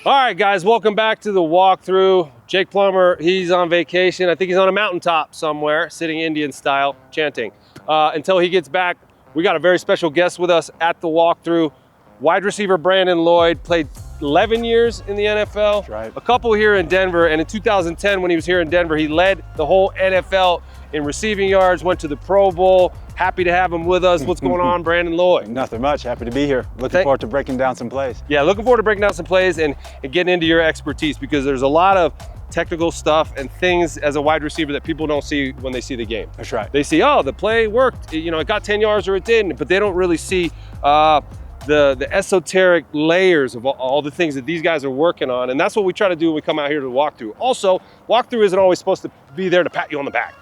All right, guys, welcome back to the walkthrough. Jake Plummer, he's on vacation. I think he's on a mountaintop somewhere, sitting Indian style, chanting. Until he gets back, we got a very special guest with us at the walkthrough. Wide receiver Brandon Lloyd, played 11 years in the NFL. That's right. A couple here in Denver, and in 2010, when he was here in Denver, he led the whole NFL in receiving yards, went to the Pro Bowl. Happy to have him with us. What's going on, Brandon Lloyd? Nothing much. Happy to be here. Looking forward to breaking down some plays. Yeah, looking forward to breaking down some plays and getting into your expertise, because there's a lot of technical stuff and things as a wide receiver that people don't see when they see the game. That's right. They see, oh, the play worked, you know, it got 10 yards or it didn't, but they don't really see the esoteric layers of all the things that these guys are working on. And that's what we try to do when we come out here to the walkthrough. Also, walkthrough isn't always supposed to be there to pat you on the back.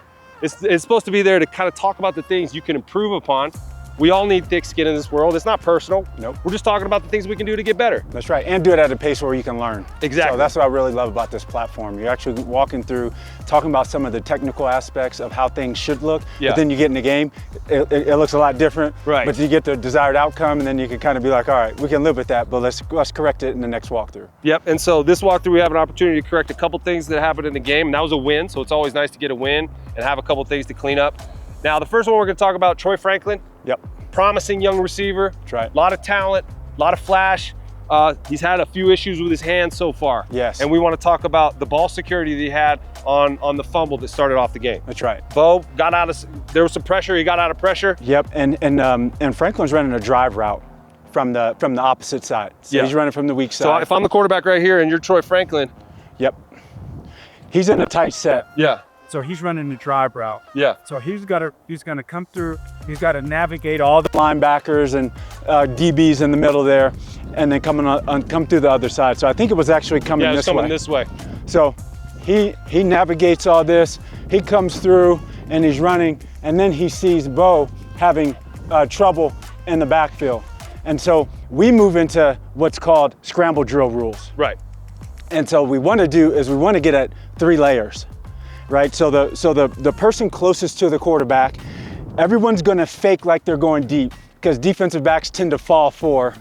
It's supposed to be there to kind of talk about the things you can improve upon. We all need thick skin in this world. It's not personal. Nope. We're just talking about the things we can do to get better. That's right, and do it at a pace where you can learn. Exactly. So that's what I really love about this platform. You're actually walking through, talking about some of the technical aspects of how things should look, but then you get in the game, it looks a lot different, right? But you get the desired outcome, and then you can kind of be like, all right, we can live with that, but let's correct it in the next walkthrough. Yep, and so this walkthrough, we have an opportunity to correct a couple things that happened in the game, and that was a win, so it's always nice to get a win and have a couple things to clean up. Now, the first one we're gonna talk about, Troy Franklin. Yep. Promising young receiver. That's right. A lot of talent, a lot of flash. He's had a few issues with his hands so far. Yes. And we want to talk about the ball security that he had on the fumble that started off the game. That's right. Bo got out of, there was some pressure, he got out of pressure. Yep, and Franklin's running a drive route from the opposite side. So he's running from the weak side. So if I'm the quarterback right here and you're Troy Franklin. Yep. He's in a tight set. Yeah. So he's running the drive route. Yeah. So he's gonna come through. He's got to navigate all the linebackers and DBs in the middle there, and then come through the other side. So I think it was actually coming this way. Yeah, it's coming this way. So he navigates all this. He comes through and he's running, and then he sees Bo having trouble in the backfield, and so we move into what's called scramble drill rules. Right. And so what we want to do is we want to get at 3 layers. Right, so the person closest to the quarterback, everyone's going to fake like they're going deep, because defensive backs tend to fall for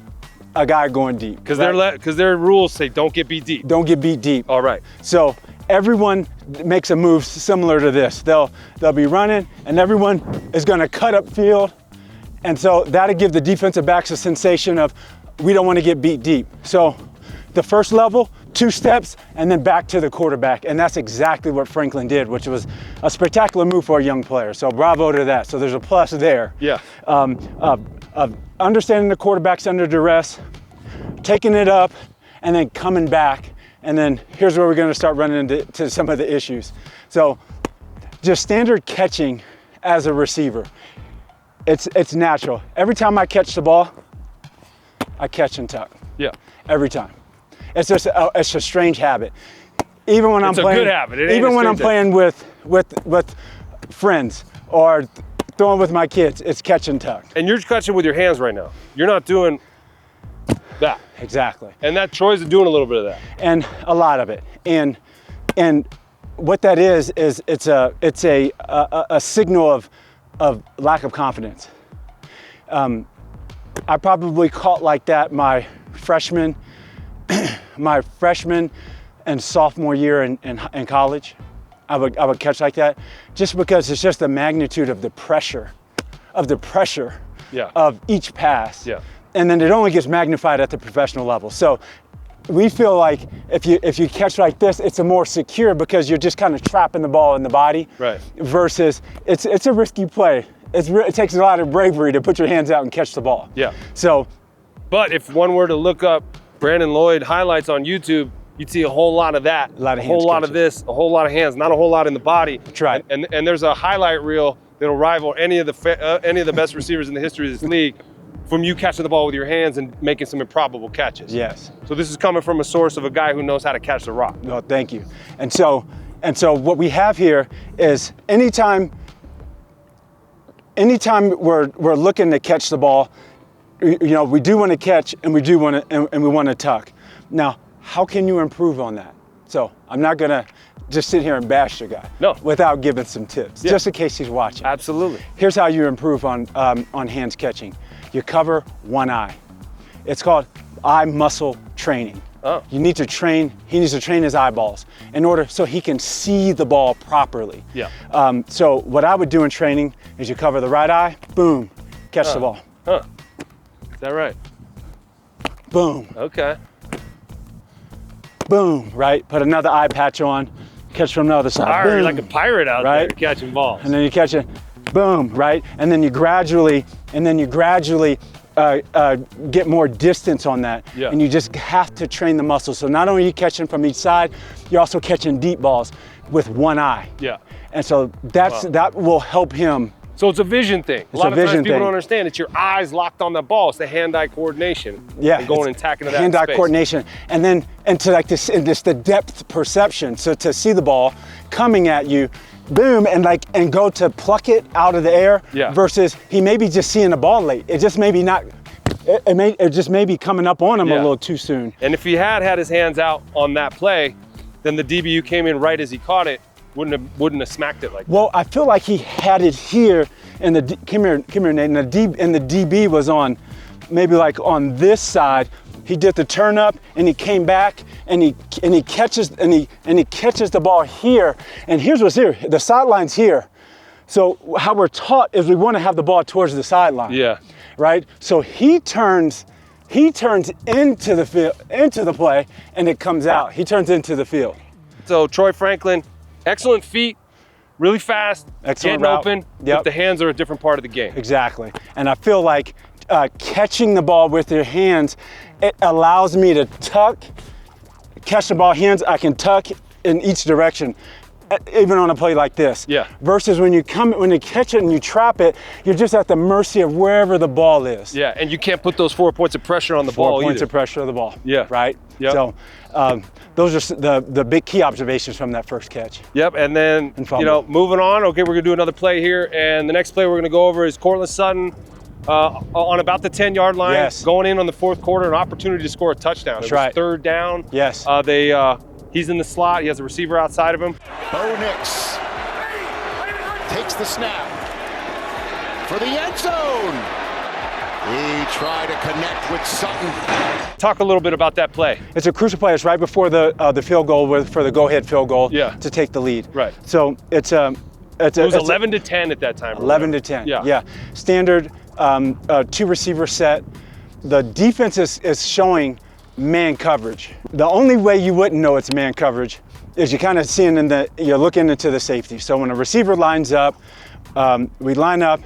a guy going deep. Because their rules say don't get beat deep. Don't get beat deep. All right. So everyone makes a move similar to this. They'll be running, and everyone is going to cut up field, and so that'll give the defensive backs a sensation of we don't want to get beat deep. So the first level, 2 steps, and then back to the quarterback. And that's exactly what Franklin did, which was a spectacular move for a young player. So bravo to that. So there's a plus there. Yeah. Of understanding the quarterback's under duress, taking it up, and then coming back. And then here's where we're going to start running into some of the issues. So just standard catching as a receiver. It's natural. Every time I catch the ball, I catch and tuck. Yeah. Every time. It's just it's a strange habit. Even when I'm playing, good habit. Even when I'm playing with friends or throwing with my kids, it's catch and tuck. And you're catching with your hands right now. You're not doing that. Exactly. And that Troy's doing a little bit of that. And a lot of it. And what that is it's a signal of lack of confidence. I probably caught like that my freshman and sophomore year in college. I would catch like that, just because it's just the magnitude of the pressure of each pass. Yeah. And then it only gets magnified at the professional level. So we feel like if you catch like this, it's a more secure, because you're just kind of trapping the ball in the body. Right. Versus it's a risky play. It takes a lot of bravery to put your hands out and catch the ball. Yeah. So, but if one were to look up Brandon Lloyd highlights on YouTube, you'd see a whole lot of that, a whole lot of this, a whole lot of hands, not a whole lot in the body. That's right. And there's a highlight reel that'll rival any of the best receivers in the history of this league, from you catching the ball with your hands and making some improbable catches. Yes. So this is coming from a source of a guy who knows how to catch the rock. Well, thank you. And so what we have here is anytime we're looking to catch the ball, you know, we do want to catch, and we want to tuck. Now, how can you improve on that? So I'm not gonna just sit here and bash the guy. No. Without giving some tips, just in case he's watching. Absolutely. Here's how you improve on hands catching. You cover one eye. It's called eye muscle training. Oh. He needs to train his eyeballs in order so he can see the ball properly. Yeah. So what I would do in training is you cover the right eye, boom, catch the ball. Huh. Is that right? Boom, Okay. boom, right? Put another eye patch on, catch from the other side. All right, boom, you're like a pirate out right? there catching balls. And then you catch it, boom, right? And then you gradually get more distance on that. Yeah. And you just have to train the muscles. So not only are you catching from each side, you're also catching deep balls with one eye. Yeah. And so that will help him. So it's a vision thing. A lot of times people thing. don't understand. It's your eyes locked on the ball. It's the hand-eye coordination. Yeah, And going and tacking to that hand-eye space. coordination, and to like this, and just the depth perception. So to see the ball coming at you, boom, and go to pluck it out of the air. Yeah. Versus he may be just seeing the ball late. It just may be not. It just may be coming up on him a little too soon. And if he had his hands out on that play, then the DBU came in right as he caught it. Wouldn't have smacked it like that. Well, I feel like he had it here, and come here, Nate. And the DB was on, maybe like on this side. He did the turn up, and he came back, and he catches the ball here. And here's what's here: the sideline's here. So how we're taught is we want to have the ball towards the sideline. Yeah. Right. So he turns into the field, into the play, and it comes out. He turns into the field. So Troy Franklin, excellent feet, really fast, Excellent getting route. open, Yep. but the hands are a different part of the game. Exactly. And I feel like catching the ball with your hands, it allows me to catch the ball hands. I can tuck in each direction, even on a play like this. Yeah. Versus when you catch it and you trap it, you're just at the mercy of wherever the ball is. Yeah, and you can't put those 4 points of pressure on the 4 ball points either. of pressure of the ball. Yeah. Right. Yep. So those are the big key observations from that first catch. Yep, and then, fumble. moving on, okay, we're gonna do another play here, and the next play we're gonna go over is Courtland Sutton on about the 10-yard line, Yes. going in on the fourth quarter, an opportunity to score a touchdown. That's It was right. third down. Yes. He's in the slot, he has a receiver outside of him. Bo Nix takes the snap for the end zone. He tried to connect with Sutton. Talk a little bit about that play. It's a crucial play. It's right before the field goal for the go-ahead field goal to take the lead. Right. So it was 11 to 10 at that time. 11 to 10. Yeah. Standard two receiver set. The defense is showing man coverage. The only way you wouldn't know it's man coverage is you're kind of seeing you're looking into the safety. So when a receiver lines up, we line up,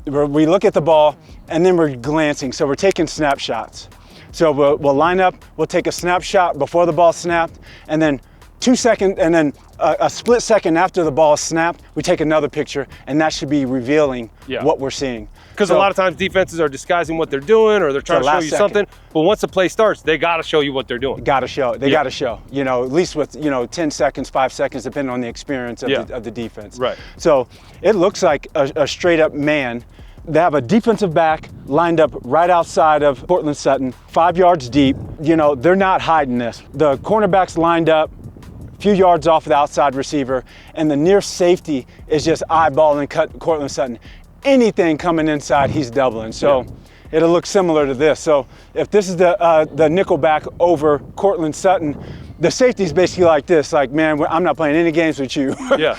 we look at the ball, and then we're glancing. So we're taking snapshots. So we'll line up, we'll take a snapshot before the ball snapped, and then 2 seconds, and then a split second after the ball is snapped, we take another picture, and that should be revealing what we're seeing. Because a lot of times defenses are disguising what they're doing, or they're trying to show you something. But once the play starts, they got to show you what they're doing. Got to show. They got to show. At least with 10 seconds, 5 seconds, depending on the experience of the defense. Right. So it looks like a straight up man. They have a defensive back lined up right outside of Courtland Sutton, 5 yards deep. They're not hiding this. The cornerback's lined up a few yards off of the outside receiver, and the near safety is just eyeballing Courtland Sutton. Anything coming inside, he's doubling. So it'll look similar to this. So if this is the nickel back over Courtland Sutton, the safety's basically like this, like, man, I'm not playing any games with you. Yeah.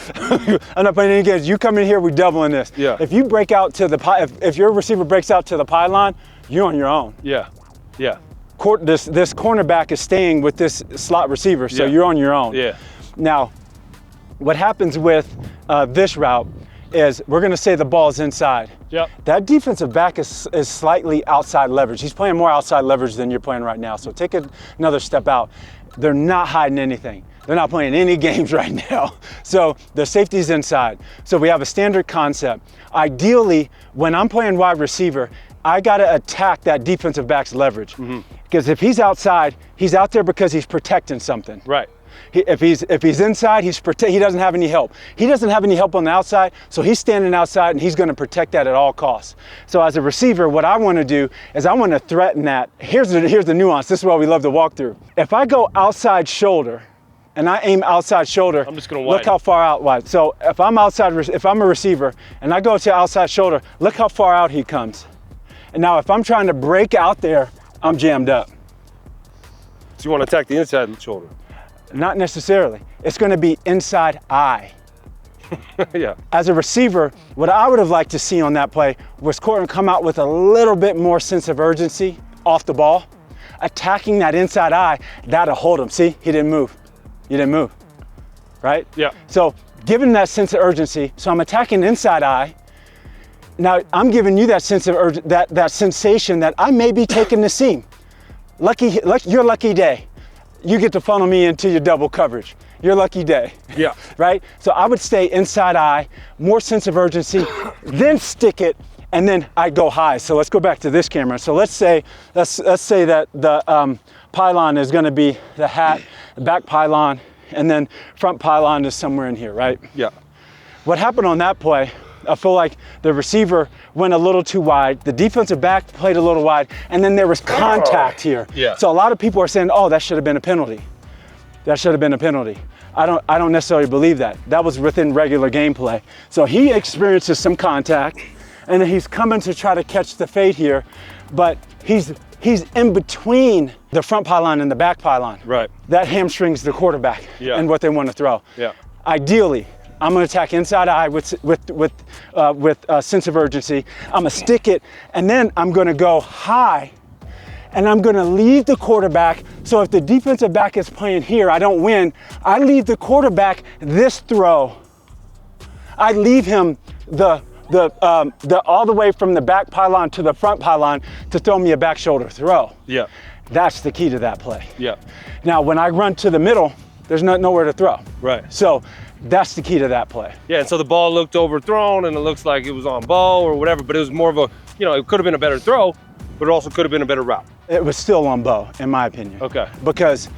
I'm not playing any games. You come in here, we're doubling this. Yeah. If you break out to if your receiver breaks out to the pylon, you're on your own. Yeah. Yeah. This cornerback is staying with this slot receiver, so you're on your own. Yeah. Now, what happens with this route is we're going to say the ball's inside. Yep. That defensive back is slightly outside leverage. He's playing more outside leverage than you're playing right now. So take another step out. They're not hiding anything. They're not playing any games right now. So the safety's inside. So we have a standard concept. Ideally, when I'm playing wide receiver, I got to attack that defensive back's leverage. Because if he's outside, he's out there because he's protecting something. Right. If he's inside, he doesn't have any help. He doesn't have any help on the outside, so he's standing outside and he's going to protect that at all costs. So as a receiver, what I want to do is I want to threaten that. Here's the nuance. This is why we love to walk through. If I go outside shoulder and I aim outside shoulder, I'm just going to look how far out wide. So if I'm a receiver and I go to outside shoulder, look how far out he comes. And now if I'm trying to break out there, I'm jammed up. So you want to attack the inside shoulder. Not necessarily. It's going to be inside eye. Yeah. As a receiver, what I would have liked to see on that play was Courtland come out with a little bit more sense of urgency off the ball. Attacking that inside eye, that'll hold him. See, he didn't move. He didn't move, right? Yeah. So given that sense of urgency, so I'm attacking inside eye. Now I'm giving you that sense of that sensation that I may be taking the seam. Your lucky day. You get to funnel me into your double coverage. Your lucky day. Yeah. Right? So I would stay inside eye, more sense of urgency, then stick it, and then I go high. So let's go back to this camera. So let's say that the pylon is going to be the hat, the back pylon, and then front pylon is somewhere in here, right? Yeah. What happened on that play, I feel like the receiver went a little too wide, the defensive back played a little wide, and then there was contact here. Yeah. So a lot of people are saying, oh, that should have been a penalty. That should have been a penalty. I don't necessarily believe that. That was within regular gameplay. So he experiences some contact, and then he's coming to try to catch the fade here, but he's in between the front pylon and the back pylon. Right. That hamstrings the quarterback and what they want to throw. Yeah. Ideally, I'm going to attack inside eye with sense of urgency. I'm going to stick it, and then I'm going to go high, and I'm going to leave the quarterback. So if the defensive back is playing here, I don't win. I leave the quarterback this throw. I leave him the all the way from the back pylon to the front pylon to throw me a back shoulder throw. Yeah. That's the key to that play. Yeah. Now, when I run to the middle, there's nowhere to throw. Right. So that's the key to that play. Yeah, and so the ball looked overthrown and it looks like it was on Bo or whatever, but it was more of a, it could have been a better throw, but it also could have been a better route. It was still on Bo, in my opinion. Okay. Because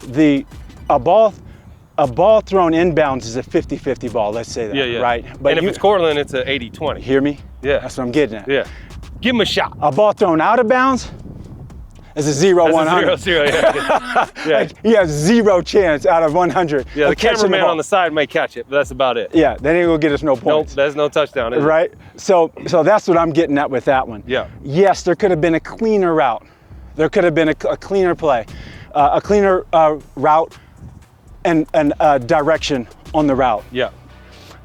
a ball thrown inbounds is a 50-50 ball, let's say that, Yeah, yeah. right? But if it's Courtland, it's an 80-20. Hear me? Yeah. That's what I'm getting at. Yeah. Give him a shot. A ball thrown out of bounds is a 0-100. That's a 0-0, yeah. Yeah. Like, he has zero chance out of 100. Yeah, the of catching cameraman ball. on the side may catch it, but that's about it. Yeah, then he will get us no Nope, points. there's no touchdown, is it? Right? So that's what I'm getting at with that one. Yeah. Yes, there could have been a cleaner route. There could have been a cleaner play, a cleaner route and direction on the route. Yeah.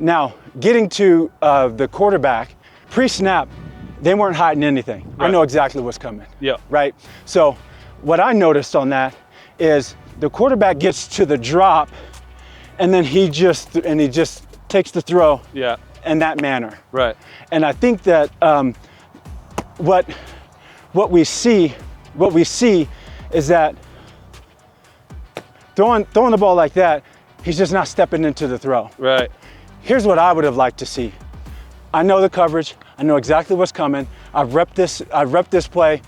Now, getting to the quarterback, pre-snap, they weren't hiding anything. Right. I know exactly what's coming. Yeah. Right? So what I noticed on that is the quarterback gets to the drop and then he just takes the throw Yeah. in that manner. Right. And I think that what we see is that throwing the ball like that, he's just not stepping into the throw. Right. Here's what I would have liked to see. I know the coverage. I know exactly what's coming. I've repped this play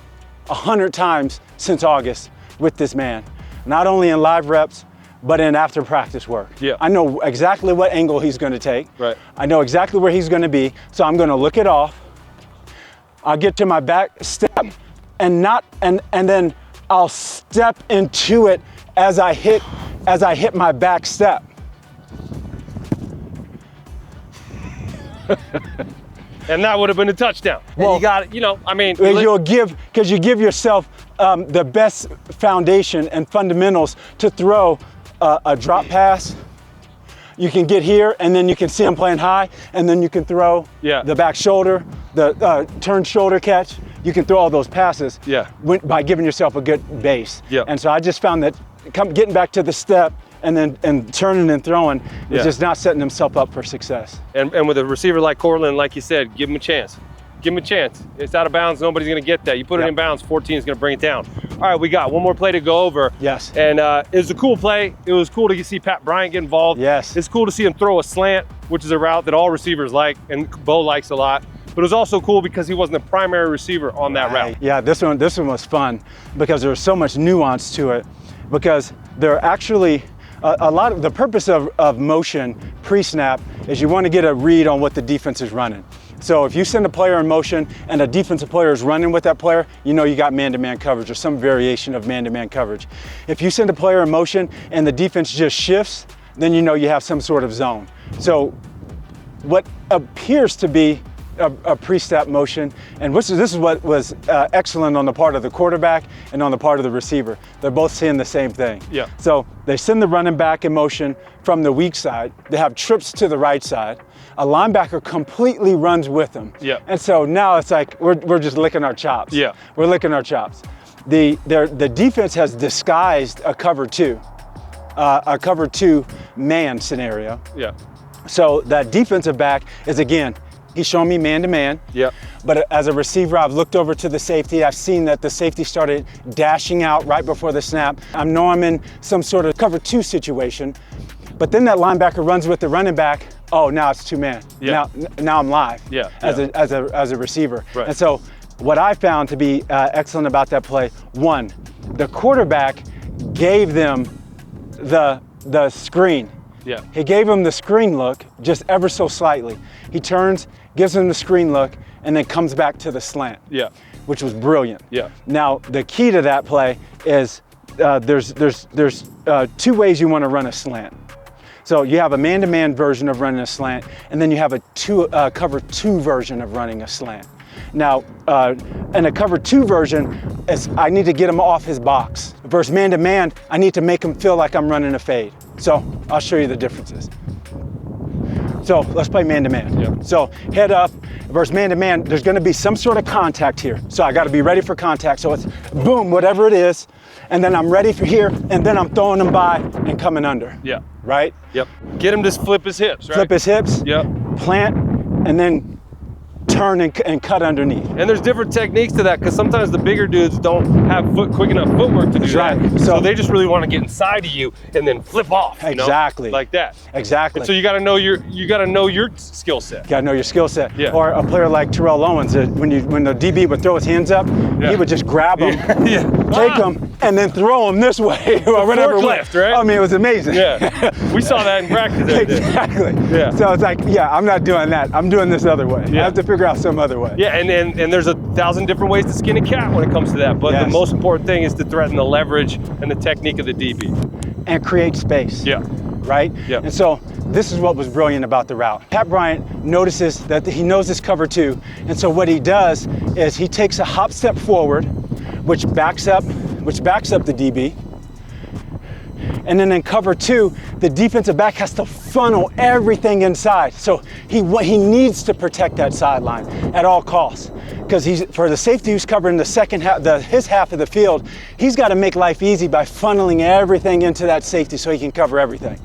100 times since August with this man. Not only in live reps, but in after practice work. Yeah. I know exactly what angle he's going to take. Right. I know exactly where he's going to be. So I'm going to look it off. I'll get to my back step and then I'll step into it as I hit my back step. And that would have been a touchdown. Well, and you got it, I mean. You give yourself the best foundation and fundamentals to throw a drop pass. You can get here, and then you can see him playing high, and then you can throw the back shoulder, the turn shoulder catch. You can throw all those passes by giving yourself a good base. Yeah. And so I just found that getting back to the step and turning and throwing is just not setting himself up for success. And with a receiver like Courtland, like you said, give him a chance. Give him a chance. It's out of bounds. Nobody's going to get that. You put it in bounds, 14 is going to bring it down. All right, we got one more play to go over. Yes. And it was a cool play. It was cool to see Pat Bryant get involved. Yes. It's cool to see him throw a slant, which is a route that all receivers like and Bo likes a lot. But it was also cool because he wasn't the primary receiver on that route. Yeah, this one was fun because there was so much nuance to it. Because there are actually a lot of the purpose of motion pre-snap is you want to get a read on what the defense is running. So if you send a player in motion and a defensive player is running with that player, you know you got man-to-man coverage or some variation of man-to-man coverage. If you send a player in motion and the defense just shifts, then you know you have some sort of zone. So what appears to be a pre-step motion, and this is what was excellent on the part of the quarterback and on the part of the receiver. They're both seeing the same thing. Yeah. So they send the running back in motion from the weak side. They have trips to the right side. A linebacker completely runs with them. Yeah. And so now it's like we're just licking our chops. Yeah. We're licking our chops. The defense has disguised a cover two man scenario. Yeah. So that defensive back is, again, he's showing me man-to-man. Yeah. But as a receiver, I've looked over to the safety. I've seen that the safety started dashing out right before the snap. I know I'm in some sort of cover two situation. But then that linebacker runs with the running back. Oh, now it's two-man. Yeah. Now I'm live. Yeah. As a receiver. Right. And so what I found to be excellent about that play, one, the quarterback gave them the screen. Yeah. He gave him the screen look just ever so slightly. He turns, gives him the screen look, and then comes back to the slant. Yeah. Which was brilliant. Yeah. Now the key to that play is there's two ways you want to run a slant. So you have a man-to-man version of running a slant, and then you have a cover two version of running a slant. Now, in a cover two version, I need to get him off his box. Versus man-to-man, I need to make him feel like I'm running a fade. So I'll show you the differences. So let's play man-to-man. Yeah. So head up versus man-to-man, there's gonna be some sort of contact here. So I gotta be ready for contact. So it's boom, whatever it is, and then I'm ready for here, and then I'm throwing him by and coming under. Yeah. Right? Yep. Get him to flip his hips, right? Flip his hips, Yep. plant, and then turn and cut underneath. And there's different techniques to that because sometimes the bigger dudes don't have quick enough footwork to do that. Right. So they just really want to get inside of you and then flip off. You know? Exactly. Like that. Exactly. And so you got to know your skill set. You gotta know your skill set. Yeah. Or a player like Terrell Owens, when the DB would throw his hands up, Yeah. he would just grab them, Yeah. take them, and then throw them this way or whatever way. Forklift, right? I mean, it was amazing. Yeah. We saw that in practice. the other day. Exactly. Yeah. So it's like, yeah, I'm not doing that. I'm doing this other way. Yeah. I have to figure out some other way. Yeah, and there's 1,000 different ways to skin a cat when it comes to that. But Yes. the most important thing is to threaten the leverage and the technique of the DB. And create space. Yeah. Right? Yeah. And so this is what was brilliant about the route. Pat Bryant notices that he knows this cover two. And so what he does is he takes a hop step forward, which backs up the DB. And then in cover two, the defensive back has to funnel everything inside. So he needs to protect that sideline at all costs. Because for the safety who's covering the second half, his half of the field, he's got to make life easy by funneling everything into that safety so he can cover everything.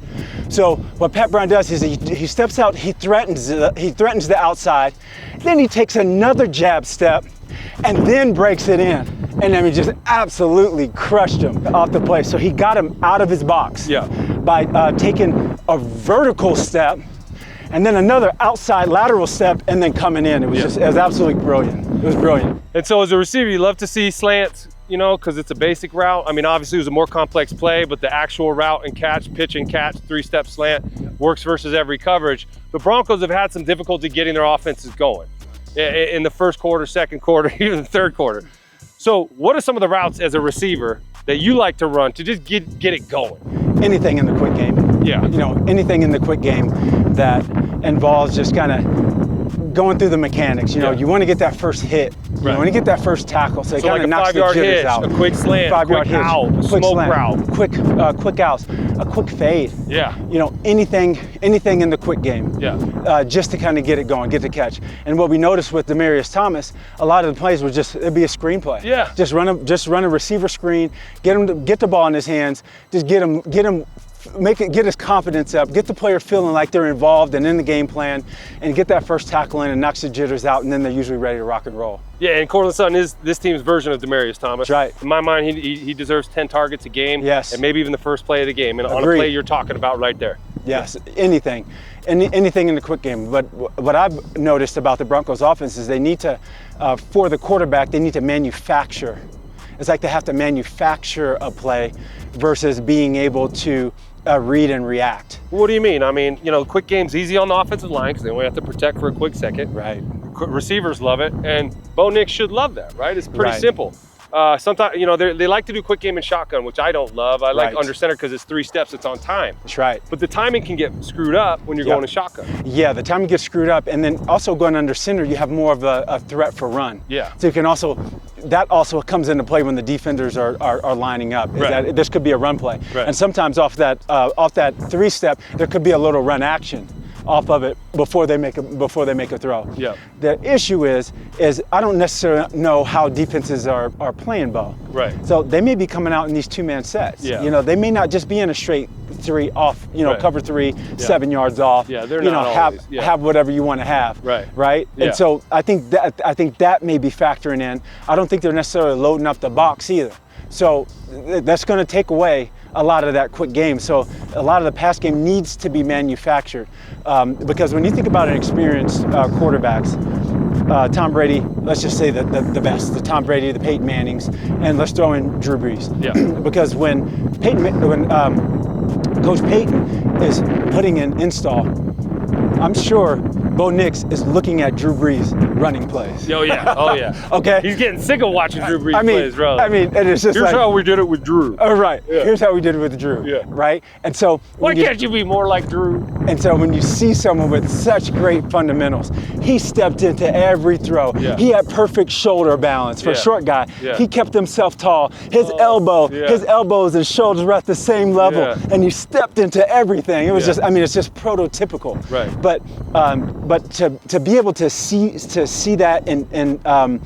So what Pat Bryant does is he steps out, he threatens the outside, then he takes another jab step, and then breaks it in. And then he just absolutely crushed him off the play. So he got him out of his box by taking a vertical step and then another outside lateral step and then coming in. It was absolutely brilliant. It was brilliant. And so as a receiver, you love to see slants, you know, because it's a basic route. I mean, obviously it was a more complex play, but the actual route and catch, pitch and catch, three-step slant works versus every coverage. The Broncos have had some difficulty getting their offenses going in the first quarter, second quarter, even the third quarter. So what are some of the routes as a receiver that you like to run to just get it going? Anything in the quick game. Yeah. You know, anything in the quick game that involves just kind of going through the mechanics. You know, you want to get that first hit. You want to get that first tackle. So it kind like of a knocks the 5-yard jitters hitch, out. a quick slant, a quick out, a quick smoke slant, route. quick outs, a quick fade. Yeah. You know, anything in the quick game. Yeah. Just to kind of get it going, get the catch. And what we noticed with Demaryius Thomas, a lot of the plays was it'd be a screenplay. Yeah. Just run a receiver screen, get the ball in his hands, just get him, get his confidence up, get the player feeling like they're involved and in the game plan, and get that first tackle in and knocks the jitters out, and then they're usually ready to rock and roll. Yeah, and Courtland Sutton is this team's version of Demaryius Thomas. That's right. In my mind, he deserves 10 targets a game. Yes. And maybe even the first play of the game. And on a Agreed. play you're talking about right there. Yes, anything in the quick game. But what I've noticed about the Broncos offense is they need to, for the quarterback, they need to manufacture. It's like they have to manufacture a play versus being able to read and react. What do you mean? I mean, you know, quick game's easy on the offensive line because they only have to protect for a quick second. Right. Receivers love it, and Bo Nix should love that, right? It's pretty simple. sometimes, you know, they like to do quick game and shotgun, which I don't love. I like under center because it's 3 steps, it's on time. That's right. But the timing can get screwed up when you're going to shotgun. Yeah, the timing gets screwed up, and then also going under center, you have more of a threat for run. Yeah. So you can also, that also comes into play when the defenders are lining up. Is that this could be a run play, and sometimes off that 3-step, there could be a little run action off of it before they make a throw. Yeah. The issue is I don't necessarily know how defenses are playing ball. Right. So they may be coming out in these 2-man sets. Yeah. You know, they may not just be in a straight 3 off, you know, cover 3, 7 yards off. Yeah, they're you not know, always. have whatever you want to have. Right. Right? Yeah. And so I think that may be factoring in. I don't think they're necessarily loading up the box either. So that's going to take away a lot of that quick game. So a lot of the pass game needs to be manufactured because when you think about an experienced quarterbacks, Tom Brady, let's just say the best, the Tom Brady, the Peyton Mannings, and let's throw in Drew Brees. Yeah. Because when Coach Peyton is putting in install, I'm sure Bo Nix is looking at Drew Brees running plays. Oh yeah, oh yeah. Okay. He's getting sick of watching Drew Brees plays, bro. I mean, and it's just Here's like, how we did it with Drew. oh, right. Yeah. Here's how we did it with Drew. Yeah. Right? And so Why can't you be more like Drew? And so when you see someone with such great fundamentals, he stepped into every throw. Yeah. He had perfect shoulder balance for a short guy. Yeah. He kept himself tall. His elbows and shoulders were at the same level, and he stepped into everything. It was just, I mean, it's just prototypical. Right. But to be able to see that and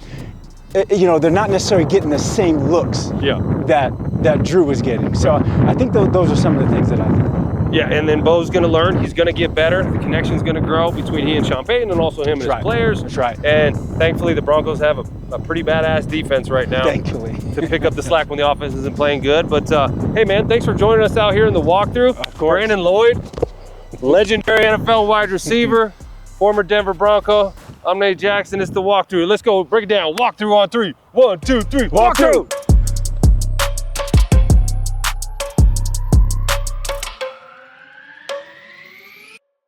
you know, they're not necessarily getting the same looks that Drew was getting. So I think those are some of the things that I think. Yeah, and then Bo's going to learn. He's going to get better. The connection's going to grow between he and Sean Payton and also him and his players. That's right. And thankfully, the Broncos have a pretty badass defense right now. Thankfully. To pick up the slack when the offense isn't playing good. But hey, man, thanks for joining us out here in the walkthrough. Of course. Brandon Lloyd, legendary NFL wide receiver, former Denver Bronco. I'm Nate Jackson. It's the walkthrough. Let's go break it down. Walkthrough on 3. 1, 2, 3. Walkthrough.